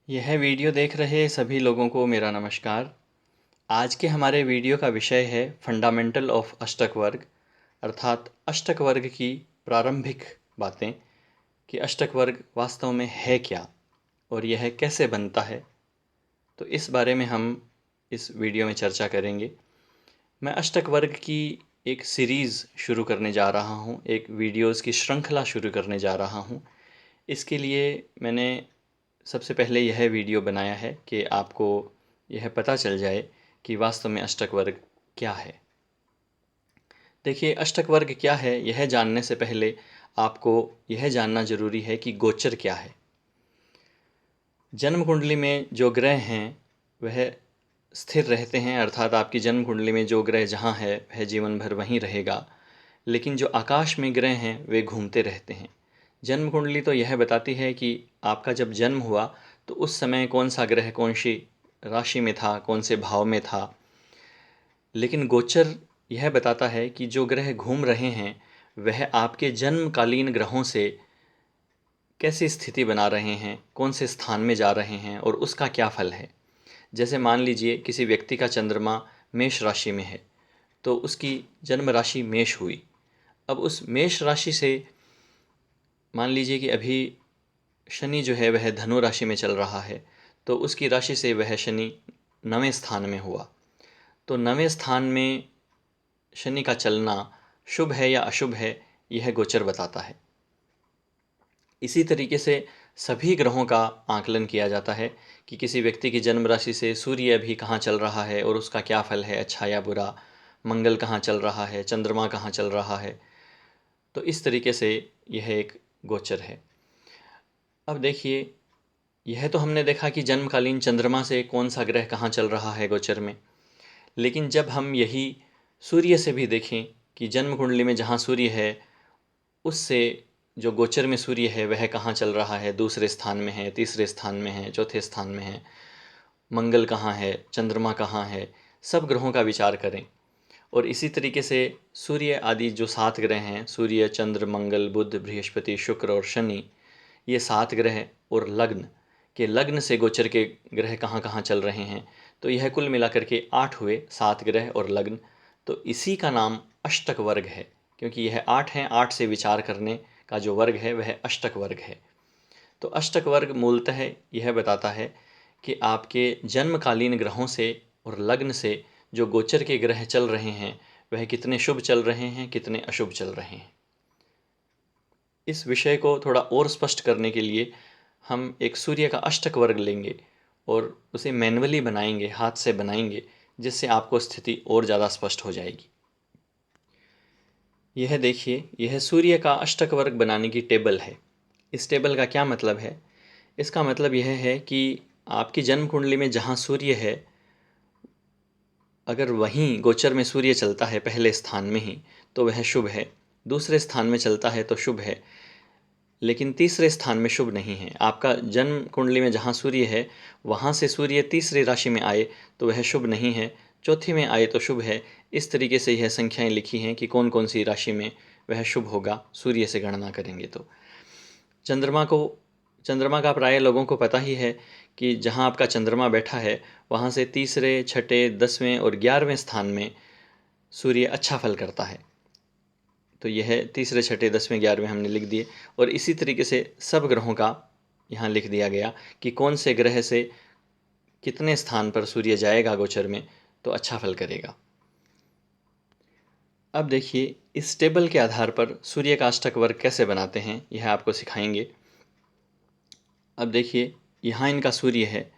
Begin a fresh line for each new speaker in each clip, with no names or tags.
यह वीडियो देख रहे सभी लोगों को मेरा नमस्कार। आज के हमारे वीडियो का विषय है फंडामेंटल ऑफ अष्टक वर्ग, अर्थात अष्टक वर्ग की प्रारंभिक बातें कि अष्टक वर्ग वास्तव में है क्या और यह कैसे बनता है। तो इस बारे में हम इस वीडियो में चर्चा करेंगे। मैं अष्टक वर्ग की एक सीरीज़ शुरू करने जा रहा हूँ, एक वीडियोज़ की श्रृंखला शुरू करने जा रहा हूँ। इसके लिए मैंने सबसे पहले यह वीडियो बनाया है कि आपको यह पता चल जाए कि वास्तव में अष्टक वर्ग क्या है। देखिए, अष्टक वर्ग क्या है यह जानने से पहले आपको यह जानना जरूरी है कि गोचर क्या है। जन्म कुंडली में जो ग्रह हैं वह स्थिर रहते हैं, अर्थात आपकी जन्म कुंडली में जो ग्रह जहाँ है वह जीवन भर वहीं रहेगा। लेकिन जो आकाश में ग्रह हैं वे घूमते रहते हैं। जन्म कुंडली तो यह बताती है कि आपका जब जन्म हुआ तो उस समय कौन सा ग्रह कौन सी राशि में था, कौन से भाव में था। लेकिन गोचर यह बताता है कि जो ग्रह घूम रहे हैं वह आपके जन्मकालीन ग्रहों से कैसी स्थिति बना रहे हैं, कौन से स्थान में जा रहे हैं और उसका क्या फल है। जैसे मान लीजिए किसी व्यक्ति का चंद्रमा मेष राशि में है तो उसकी जन्म राशि मेष हुई। अब उस मेष राशि से मान लीजिए कि अभी शनि जो है वह धनु राशि में चल रहा है, तो उसकी राशि से वह शनि 9वें स्थान में हुआ। तो 9वें स्थान में शनि का चलना शुभ है या अशुभ है यह गोचर बताता है। इसी तरीके से सभी ग्रहों का आकलन किया जाता है कि किसी व्यक्ति की जन्म राशि से सूर्य अभी कहाँ चल रहा है और उसका क्या फल है, अच्छा या बुरा। मंगल कहाँ चल रहा है, चंद्रमा कहाँ चल रहा है। तो इस तरीके से यह एक गोचर है। अब देखिए, यह तो हमने देखा कि जन्मकालीन चंद्रमा से कौन सा ग्रह कहाँ चल रहा है गोचर में। लेकिन जब हम यही सूर्य से भी देखें कि जन्म कुंडली में जहाँ सूर्य है उससे जो गोचर में सूर्य है वह कहाँ चल रहा है, दूसरे स्थान में है, तीसरे स्थान में है, चौथे स्थान में है, मंगल कहाँ है, चंद्रमा कहाँ है, सब ग्रहों का विचार करें। और इसी तरीके से सूर्य आदि जो 7 ग्रह हैं, सूर्य, चंद्र, मंगल, बुध, बृहस्पति, शुक्र और शनि, ये 7 ग्रह और लग्न के लग्न से गोचर के ग्रह कहाँ कहाँ चल रहे हैं, तो यह कुल मिलाकर के 8 हुए, 7 ग्रह और लग्न। तो इसी का नाम अष्टक वर्ग है, क्योंकि यह 8 हैं। 8 से विचार करने का जो वर्ग है वह अष्टक वर्ग है। तो अष्टक वर्ग मूलतः यह बताता है कि आपके जन्मकालीन ग्रहों से और लग्न से जो गोचर के ग्रह चल रहे हैं वह कितने शुभ चल रहे हैं, कितने अशुभ चल रहे हैं। इस विषय को थोड़ा और स्पष्ट करने के लिए हम एक सूर्य का अष्टक वर्ग लेंगे और उसे मैन्युअली बनाएंगे, हाथ से बनाएंगे, जिससे आपको स्थिति और ज़्यादा स्पष्ट हो जाएगी। यह देखिए, यह सूर्य का अष्टक वर्ग बनाने की टेबल है। इस टेबल का क्या मतलब है? इसका मतलब यह है कि आपकी जन्म कुंडली में जहाँ सूर्य है, अगर वहीं गोचर में सूर्य चलता है पहले स्थान में ही तो वह शुभ है, दूसरे स्थान में चलता है तो शुभ है, लेकिन तीसरे स्थान में शुभ नहीं है। आपका जन्म कुंडली में जहाँ सूर्य है वहाँ से सूर्य तीसरी राशि में आए तो वह शुभ नहीं है, चौथी में आए तो शुभ है। इस तरीके से यह संख्याएं लिखी हैं कि कौन कौन सी राशि में वह शुभ होगा, सूर्य से गणना करेंगे तो। चंद्रमा का प्राय लोगों को पता ही है कि जहाँ आपका चंद्रमा बैठा है वहाँ से तीसरे, छठे, 10वें और 11वें स्थान में सूर्य अच्छा फल करता है। तो यह तीसरे, छठे, 10वें, 11वें हमने लिख दिए। और इसी तरीके से सब ग्रहों का यहाँ लिख दिया गया कि कौन से ग्रह से कितने स्थान पर सूर्य जाएगा गोचर में तो अच्छा फल करेगा। अब देखिए, इस टेबल के आधार पर सूर्य का अष्टक वर्ग कैसे बनाते हैं यह आपको सिखाएंगे। अब देखिए, यहाँ इनका सूर्य है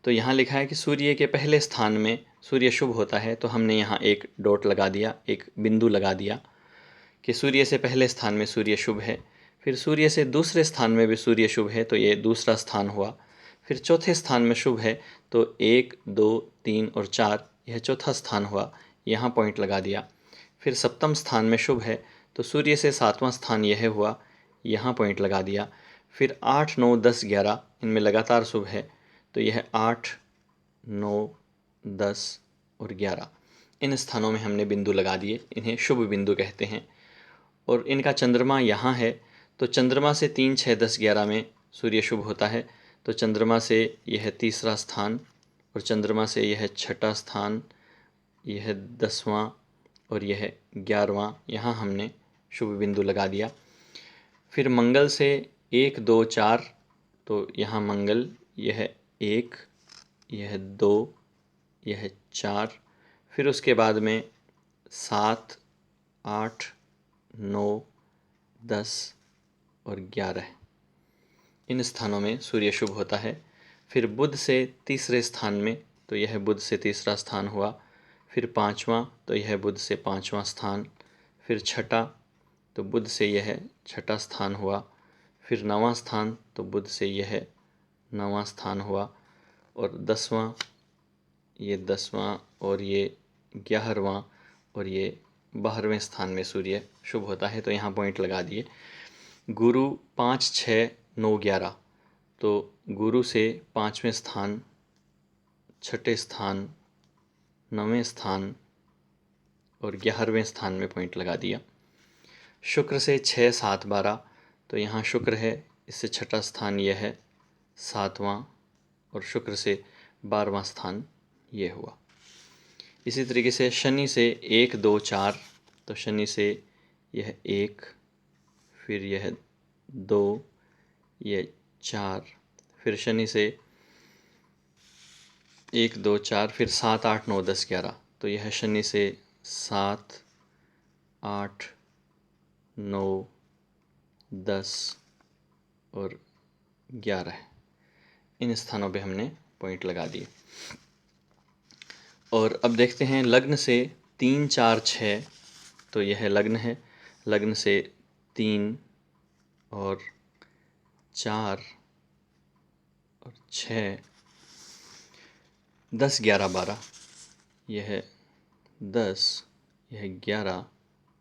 तो यहाँ लिखा है कि सूर्य के पहले स्थान में सूर्य शुभ होता है, तो हमने यहाँ एक डॉट लगा दिया, एक बिंदु लगा दिया कि सूर्य से पहले स्थान में सूर्य शुभ है। फिर सूर्य से दूसरे स्थान में भी सूर्य शुभ है तो ये दूसरा स्थान हुआ। फिर चौथे स्थान में शुभ है तो 1, 2, 3 और 4 यह चौथा स्थान हुआ, यहाँ पॉइंट लगा दिया। फिर सप्तम स्थान में शुभ है तो सूर्य से 7वां स्थान यह हुआ, यहाँ पॉइंट लगा दिया। फिर 8, 9, 10, 11 इनमें लगातार शुभ है तो यह 8, 9, 10 और 11 इन स्थानों में हमने बिंदु लगा दिए, इन्हें शुभ बिंदु कहते हैं। और इनका चंद्रमा यहाँ है तो चंद्रमा से 3, 6, 10, 11 में सूर्य शुभ होता है तो चंद्रमा से यह तीसरा स्थान और चंद्रमा से यह छठा स्थान, यह 10वां और यह 11वां, यहाँ हमने शुभ बिंदु लगा दिया। फिर मंगल से 1 2 4, तो यहाँ मंगल यह 1, यह 2, यह 4, फिर उसके बाद में 7 8 9 10 और 11, इन स्थानों में सूर्य शुभ होता है। फिर बुध से तीसरे स्थान में, तो यह बुध से तीसरा स्थान हुआ। फिर 5वां, तो यह बुध से 5वां स्थान। फिर छठा, तो बुध से यह छठा स्थान हुआ। फिर 9वां स्थान, तो बुध से यह 9वां स्थान हुआ। और 10वां, ये 10वां और ये 11वां और ये 12वें स्थान में सूर्य शुभ होता है। तो यहाँ पॉइंट लगा दिए। गुरु 5 6 9 11, तो गुरु से 5वें स्थान, छठे स्थान, 9वें स्थान और 11वें स्थान में पॉइंट लगा दिया। शुक्र से 6 7 12, तो यहाँ शुक्र है, इससे छठा स्थान यह है 7वां, और शुक्र से 12वां स्थान ये हुआ। इसी तरीके से शनि से 1 2 4, तो शनि से यह 1, फिर यह 2, यह 4, फिर शनि से 1 2 4, फिर 7 8 9 10 11, तो यह शनि से 7 8 9 10 और 11, इन स्थानों पे हमने पॉइंट लगा दिए। और अब देखते हैं लग्न से 3 4 6, तो यह लग्न है। लग्न से 3 और 4 और 6 10 11 12, यह 10, यह 11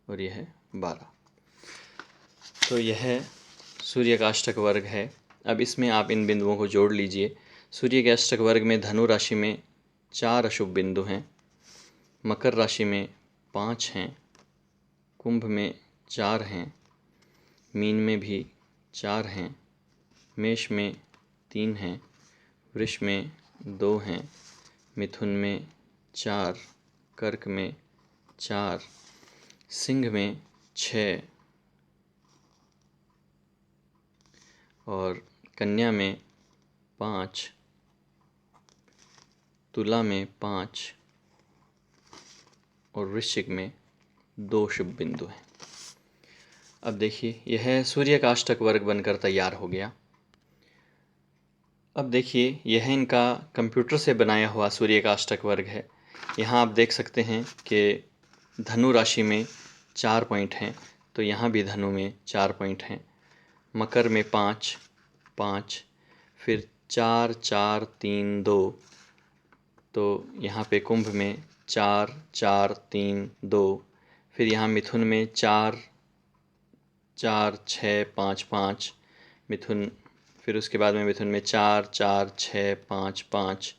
और यह 12, तो यह सूर्य का अष्टक वर्ग है। अब इसमें आप इन बिंदुओं को जोड़ लीजिए। सूर्य के अष्टक वर्ग में धनु राशि में 4 अशुभ बिंदु हैं, मकर राशि में 5 हैं, कुंभ में 4 हैं, मीन में भी 4 हैं, मेष में 3 हैं, वृष में 2 हैं, मिथुन में 4, कर्क में 4, सिंह में 6 और कन्या में 5, तुला में 5 और वृश्चिक में 2 शुभ बिंदु हैं। अब देखिए, यह सूर्य का अष्टक वर्ग बनकर तैयार हो गया। अब देखिए, यह इनका कंप्यूटर से बनाया हुआ सूर्य का अष्टक वर्ग है। यहाँ आप देख सकते हैं कि धनु राशि में 4 पॉइंट हैं, तो यहाँ भी धनु में 4 पॉइंट हैं, मकर में 5 5, फिर 4 4 3 2, तो यहाँ पे कुंभ में 4 4 3 2, फिर यहाँ मिथुन में 4 4 6 5 5, मिथुन, फिर उसके बाद में मिथुन में 4 4 6 5 5,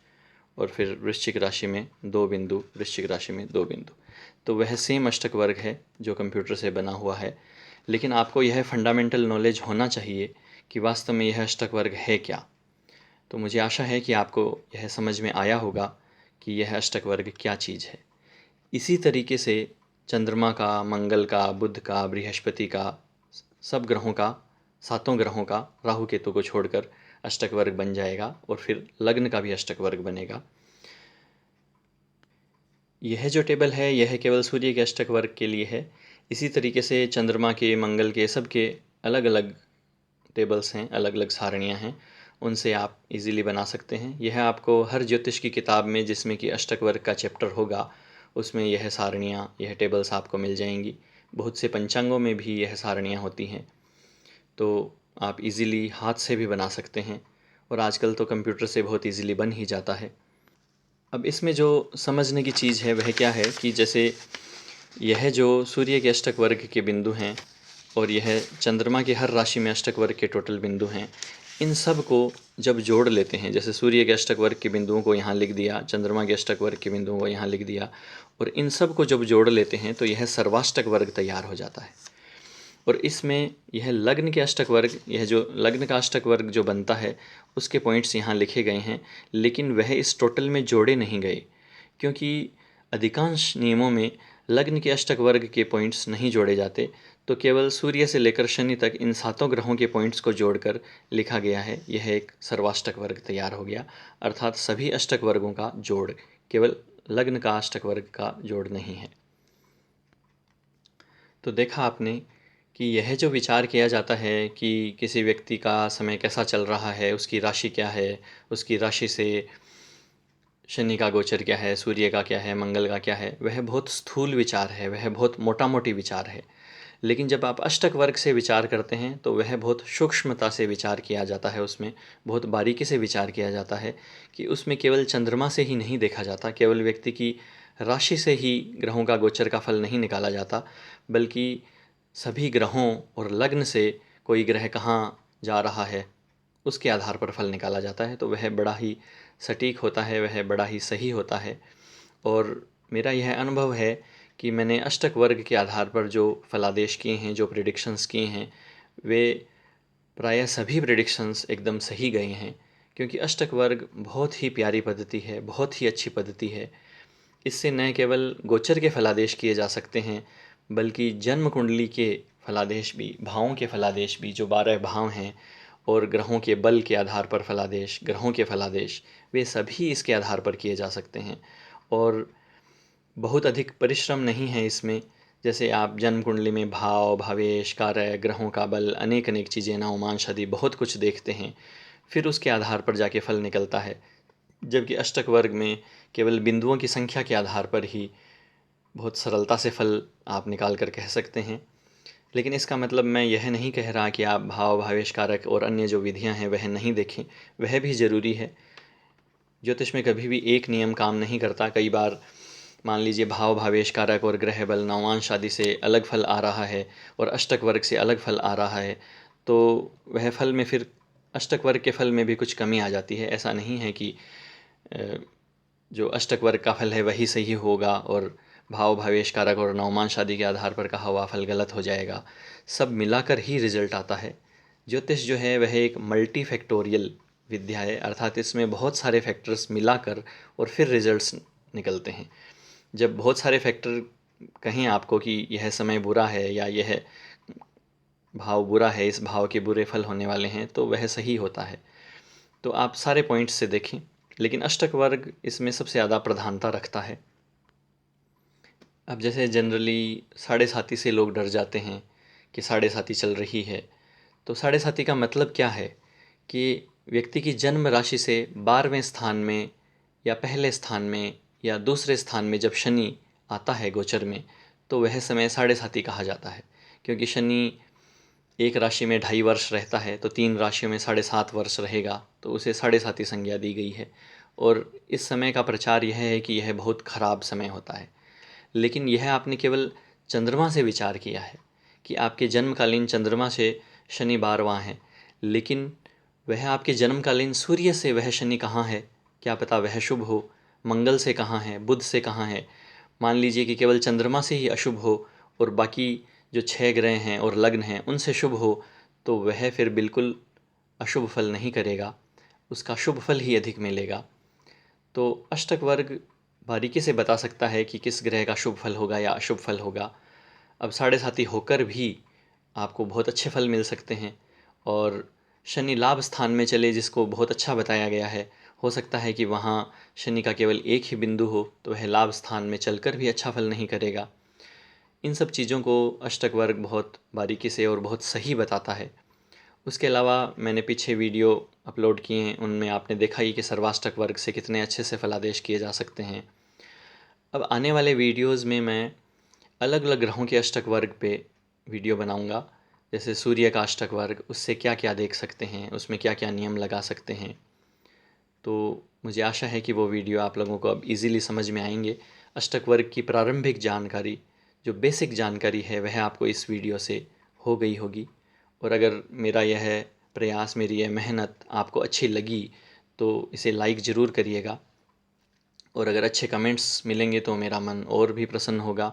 और फिर वृश्चिक राशि में 2 बिंदु, वृश्चिक राशि में 2 बिंदु। तो वह सेम अष्टक वर्ग है जो कंप्यूटर से बना हुआ है, लेकिन आपको यह फंडामेंटल नॉलेज होना चाहिए कि वास्तव में यह अष्टक वर्ग है क्या। तो मुझे आशा है कि आपको यह समझ में आया होगा कि यह अष्टक वर्ग क्या चीज़ है। इसी तरीके से चंद्रमा का, मंगल का, बुध का, बृहस्पति का, सब ग्रहों का, 7 ग्रहों का, राहु केतु को छोड़कर अष्टक वर्ग बन जाएगा, और फिर लग्न का भी अष्टक वर्ग बनेगा। यह जो टेबल है यह केवल सूर्य के अष्टक वर्ग के लिए है। इसी तरीके से चंद्रमा के, मंगल के, सब के अलग अलग टेबल्स हैं, अलग अलग सारणियाँ हैं, उनसे आप इजीली बना सकते हैं। यह आपको हर ज्योतिष की किताब में जिसमें कि अष्टक वर्ग का चैप्टर होगा उसमें यह सारणियाँ, यह टेबल्स आपको मिल जाएंगी। बहुत से पंचांगों में भी यह सारणियाँ होती हैं, तो आप इजीली हाथ से भी बना सकते हैं, और आजकल तो कंप्यूटर से बहुत इजीली बन ही जाता है। अब इसमें जो समझने की चीज़ है वह क्या है कि जैसे यह जो सूर्य के अष्टक वर्ग के बिंदु हैं और यह चंद्रमा की हर राशि में अष्टक वर्ग के टोटल बिंदु हैं, इन सब को जब जोड़ लेते हैं, जैसे सूर्य के अष्टक वर्ग के बिंदुओं को यहाँ लिख दिया, चंद्रमा के अष्टक वर्ग के बिंदुओं को यहाँ लिख दिया, और इन सब को जब जोड़ लेते हैं तो यह सर्वाष्टक वर्ग तैयार हो जाता है। और इसमें यह लग्न के अष्टक वर्ग, यह जो लग्न का अष्टक वर्ग जो बनता है उसके पॉइंट्स यहाँ लिखे गए हैं, लेकिन वह इस टोटल में जोड़े नहीं गए, क्योंकि अधिकांश नियमों में लग्न के अष्टक वर्ग के पॉइंट्स नहीं जोड़े जाते। तो केवल सूर्य से लेकर शनि तक इन सातों ग्रहों के पॉइंट्स को जोड़कर लिखा गया है। यह एक सर्वाष्टक वर्ग तैयार हो गया, अर्थात सभी अष्टक वर्गों का जोड़, केवल लग्न का अष्टक वर्ग का जोड़ नहीं है। तो देखा आपने कि यह जो विचार किया जाता है कि किसी व्यक्ति का समय कैसा चल रहा है, उसकी राशि क्या है, उसकी राशि से शनि का गोचर क्या है, सूर्य का क्या है, मंगल का क्या है, वह बहुत स्थूल विचार है, वह बहुत मोटा मोटी विचार है। लेकिन जब आप अष्टक वर्ग से विचार करते हैं तो वह बहुत सूक्ष्मता से विचार किया जाता है, उसमें बहुत बारीकी से विचार किया जाता है कि उसमें केवल चंद्रमा से ही नहीं देखा जाता, केवल व्यक्ति की राशि से ही ग्रहों का गोचर का फल नहीं निकाला जाता, बल्कि सभी ग्रहों और लग्न से कोई ग्रह कहाँ जा रहा है उसके आधार पर फल निकाला जाता है। तो वह बड़ा ही सटीक होता है, वह बड़ा ही सही होता है। और मेरा यह अनुभव है कि मैंने अष्टक वर्ग के आधार पर जो फलादेश किए हैं, जो प्रिडिक्शंस किए हैं, वे प्रायः सभी प्रिडिक्शंस एकदम सही गए हैं, क्योंकि अष्टक वर्ग बहुत ही प्यारी पद्धति है, बहुत ही अच्छी पद्धति है। इससे न केवल गोचर के फलादेश किए जा सकते हैं, बल्कि जन्म कुंडली के फलादेश भी, भावों के फलादेश भी, जो 12 भाव हैं और ग्रहों के बल के आधार पर फलादेश, ग्रहों के फलादेश, वे सभी इसके आधार पर किए जा सकते हैं। और बहुत अधिक परिश्रम नहीं है इसमें। जैसे आप जन्म कुंडली में भाव, भावेश, कारक, ग्रहों का बल, अनेक अनेक चीज़ें, नवमांश आदि बहुत कुछ देखते हैं, फिर उसके आधार पर जाके फल निकलता है। जबकि अष्टक वर्ग में केवल बिंदुओं की संख्या के आधार पर ही बहुत सरलता से फल आप निकाल कर कह सकते हैं। लेकिन इसका मतलब मैं यह नहीं कह रहा कि आप भाव, भावेश, कारक और अन्य जो विधियां हैं वह नहीं देखें, वह भी ज़रूरी है। ज्योतिष में कभी भी एक नियम काम नहीं करता। कई बार मान लीजिए भाव, भावेश, कारक और ग्रह बल, नवांश आदि से अलग फल आ रहा है और अष्टक वर्ग से अलग फल आ रहा है, तो वह फल में फिर अष्टक वर्ग के फल में भी कुछ कमी आ जाती है। ऐसा नहीं है कि जो अष्टक वर्ग का फल है वही सही होगा और भाव, भावेश, कारक और नवमांश आदि के आधार पर कहा हुआ फल गलत हो जाएगा। सब मिलाकर ही रिजल्ट आता है। ज्योतिष जो है वह एक मल्टी फैक्टोरियल विद्या है, अर्थात इसमें बहुत सारे फैक्टर्स मिलाकर और फिर रिजल्ट्स निकलते हैं। जब बहुत सारे फैक्टर कहें आपको कि यह समय बुरा है या यह भाव बुरा है, इस भाव के बुरे फल होने वाले हैं, तो वह सही होता है। तो आप सारे पॉइंट्स से देखें, लेकिन अष्टक वर्ग इसमें सबसे ज़्यादा प्रधानता रखता है। अब जैसे जनरली साढ़े साती से लोग डर जाते हैं कि साढ़े साती चल रही है, तो साढ़े साती का मतलब क्या है कि व्यक्ति की जन्म राशि से 12वें स्थान में या पहले स्थान में या दूसरे स्थान में जब शनि आता है गोचर में, तो वह समय साढ़े साती कहा जाता है। क्योंकि शनि एक राशि में 2.5 वर्ष रहता है, तो 3 राशियों में 7.5 वर्ष रहेगा, तो उसे साढ़े साती संज्ञा दी गई है। और इस समय का प्रचार यह है कि यह बहुत खराब समय होता है। लेकिन यह आपने केवल चंद्रमा से विचार किया है कि आपके जन्मकालीन चंद्रमा से शनि 12वां है, लेकिन वह आपके जन्मकालीन सूर्य से वह शनि कहाँ है, क्या पता वह शुभ हो, मंगल से कहाँ है, बुध से कहाँ है। मान लीजिए कि केवल चंद्रमा से ही अशुभ हो और बाकी जो 6 ग्रह हैं और लग्न हैं उनसे शुभ हो, तो वह फिर बिल्कुल अशुभ फल नहीं करेगा, उसका शुभ फल ही अधिक मिलेगा। तो अष्टक वर्ग बारीकी से बता सकता है कि किस ग्रह का शुभ फल होगा या अशुभ फल होगा। अब साढ़े साती होकर भी आपको बहुत अच्छे फल मिल सकते हैं। और शनि लाभ स्थान में चले, जिसको बहुत अच्छा बताया गया है, हो सकता है कि वहाँ शनि का केवल एक ही बिंदु हो, तो वह लाभ स्थान में चलकर भी अच्छा फल नहीं करेगा। इन सब चीज़ों को अष्टक वर्ग बहुत बारीकी से और बहुत सही बताता है। उसके अलावा मैंने पीछे वीडियो अपलोड किए हैं, उनमें आपने देखा ही कि सर्वाष्टक वर्ग से कितने अच्छे से फलादेश किए जा सकते हैं। अब आने वाले वीडियोज़ में मैं अलग अलग ग्रहों के अष्टक वर्ग पे वीडियो बनाऊंगा। जैसे सूर्य का अष्टक वर्ग, उससे क्या क्या देख सकते हैं, उसमें क्या क्या नियम लगा सकते हैं। तो मुझे आशा है कि वो वीडियो आप लोगों को अब इजीली समझ में आएंगे। अष्टक वर्ग की प्रारंभिक जानकारी, जो बेसिक जानकारी है, वह आपको इस वीडियो से हो गई होगी। और अगर मेरा यह प्रयास, मेरी यह मेहनत आपको अच्छी लगी, तो इसे लाइक ज़रूर करिएगा। और अगर अच्छे कमेंट्स मिलेंगे तो मेरा मन और भी प्रसन्न होगा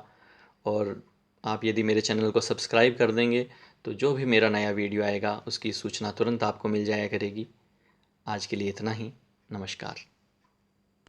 और आप यदि मेरे चैनल को सब्सक्राइब कर देंगे तो जो भी मेरा नया वीडियो आएगा उसकी सूचना तुरंत आपको मिल जाया करेगी। आज के लिए इतना ही। नमस्कार।